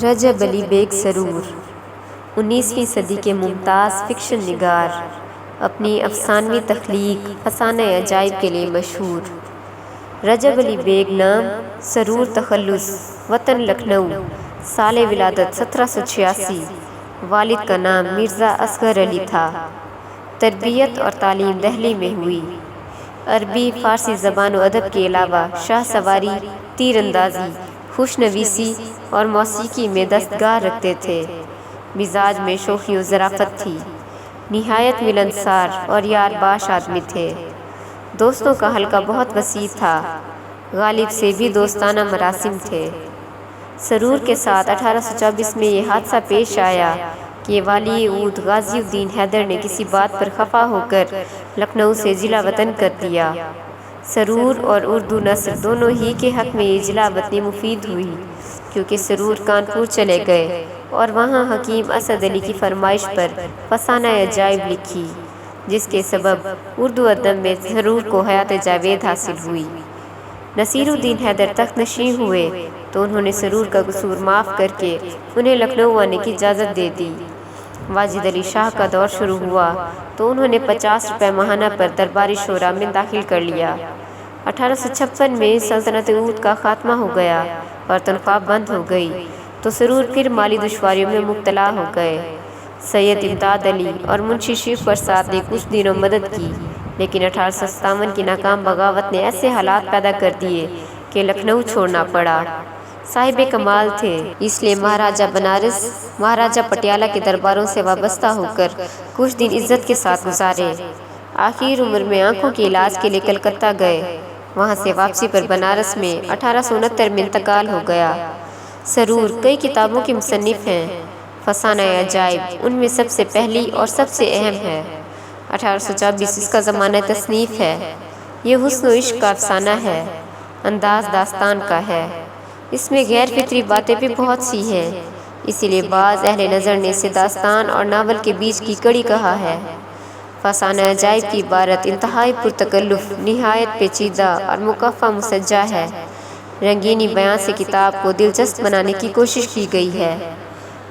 رجب علی bag سرور 19ویں صدی کے ممتاز fiction نگار، اپنی افسانوی تخلیق فسانہ عجائب کے لیے مشہور۔ رجب علی بیگ نام، سرور تخلص، وطن لکھنؤ، سال ولادت 1786۔ والد کا نام مرزا اصغر علی تھا۔ تربیت اور تعلیم دہلی میں ہوئی۔ عربی فارسی زبان و ادب کے علاوہ شاہ سواری، تیر اندازی، خوش نویسی اور موسیقی میں دستگاہ رکھتے تھے۔ مزاج میں شوخی و ظرافت تھی۔ نہایت ملنسار اور یار باش آدمی تھے۔ دوستوں کا حلقہ بہت وسیع تھا۔ غالب سے بھی دوستانہ مراسم تھے۔ سرور کے ساتھ 1824 میں یہ حادثہ پیش آیا کہ والی عود غازی الدین حیدر نے کسی بات پر خفا ہو کر لکھنؤ سے جلا وطن کر دیا۔ سرور اور اردو نثر دونوں ہی کے حق میں یہ جلا وطنی مفید ہوئی، کیونکہ سرور کانپور چلے گئے اور وہاں حکیم اسد علی کی فرمائش پر فسانہ عجائب لکھی، جس کے سبب اردو ادب میں سرور کو حیات جاوید حاصل ہوئی۔ نصیر الدین حیدر تخت نشین ہوئے تو انہوں نے سرور کا قصور معاف کر کے انہیں لکھنؤ آنے کی اجازت دے دی۔ واجد علی شاہ کا دور شروع ہوا تو انہوں نے 50 روپے ماہانہ پر درباری شورا میں داخل کر لیا۔ 1856 میں سلطنت اود کا خاتمہ ہو گیا اور تنخواہ بند ہو گئی تو سرور پھر مالی دشواریوں میں مبتلا ہو گئے۔ سید امداد علی اور منشی شیخ پرساد نے کچھ دنوں مدد کی، لیکن 1857 کی ناکام بغاوت نے ایسے حالات پیدا کر دیے کہ لکھنؤ چھوڑنا پڑا۔ صاحب کمال تھے، اس لیے مہاراجہ بنارس، مہاراجہ پٹیالہ کے درباروں سے وابستہ ہو کر کچھ دن عزت کے ساتھ گزارے۔ آخر عمر میں آنکھوں کے علاج کے لیے کلکتہ گئے۔ وہاں سے واپسی پر بنارس میں 1869 میں انتقال ہو گیا۔ سرور کئی کتابوں کے مصنف ہیں۔ فسانہ عجائب ان میں سب سے پہلی اور سب سے اہم ہے۔ 1824 اس کا زمانہ تصنیف ہے۔ یہ حسن و عشق کا افسانہ ہے۔ انداز داستان کا ہے۔ اس میں غیر فطری باتیں بھی بہت سی ہیں، اسی لیے بعض اہل نظر نے اسے داستان اور ناول کے بیچ کی کڑی کہا ہے۔ فسانہ عجائب کی عبارت انتہائی پرتکلف، نہایت پیچیدہ اور مکفّہ مسجع ہے۔ رنگینی بیان سے کتاب کو دلچسپ بنانے کی کوشش کی گئی ہے۔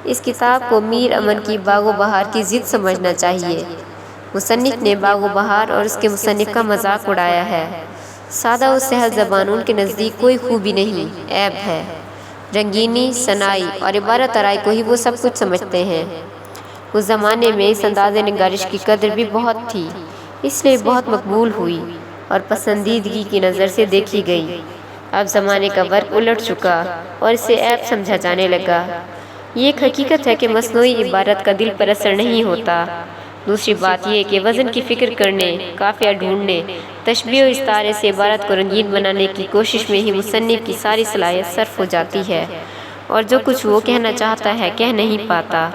اس کتاب کو میر امن کی باغ و بہار کی ضد سمجھنا چاہیے۔ مصنف نے باغ و بہار اور اس کے مصنف کا مذاق اڑایا ہے۔ سادہ و سہل زبان ان کے نزدیک کوئی خوبی نہیں، عیب ہے۔ رنگینی، صناعی اور عبارت آرائی کو ہی وہ سب کچھ سمجھتے ہیں۔ اس زمانے میں اس انداز نگارش کی قدر بھی بہت تھی، اس لیے بہت مقبول ہوئی اور پسندیدگی کی نظر سے دیکھی گئی۔ اب زمانے کا ورق الٹ چکا اور اسے عیب سمجھا جانے لگا۔ یہ ایک حقیقت ہے کہ مصنوعی عبارت کا دل پر اثر نہیں ہوتا۔ دوسری بات یہ کہ وزن کی فکر کرنے، قافیہ ڈھونڈنے، تشبیہ و استعارے سے عبارت کو رنگین بنانے کی کوشش میں ہی مصنف کی ساری صلاحیت صرف ہو جاتی ہے اور جو کچھ وہ کہنا چاہتا ہے کہہ نہیں پاتا۔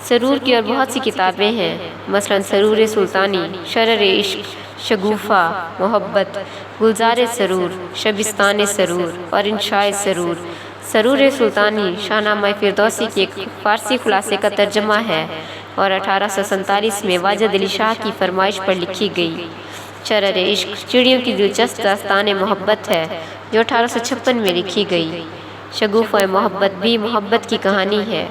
سرور کی اور بہت سی کتابیں ہیں، مثلاً سرور سلطانی، شرر عشق، شگوفہ محبت، گلزار سرور، شبستان سرور اور انشاء سرور۔ سرور سلطانی شاہ نامہ فردوسی کے ایک فارسی خلاصے کا ترجمہ ہے اور 1847 میں واجد علی شاہ کی فرمائش پر لکھی گئی۔ شرر عشق چڑیوں کی دلچسپ داستان محبت ہے جو 1856 میں لکھی گئی۔ شگوفہ محبت بھی محبت کی کہانی ہے۔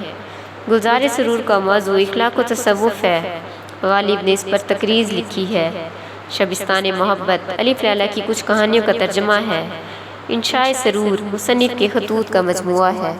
گلزار سرور کا موضوع اخلاق و تصوف ہے۔ غالب نے اس پر تقریض لکھی ہے۔ شبستان محبت الف لیلی کی کچھ کہانیوں کا ترجمہ ہے۔ انشاء سرور مصنف کے خطوط کا مجموعہ ہے۔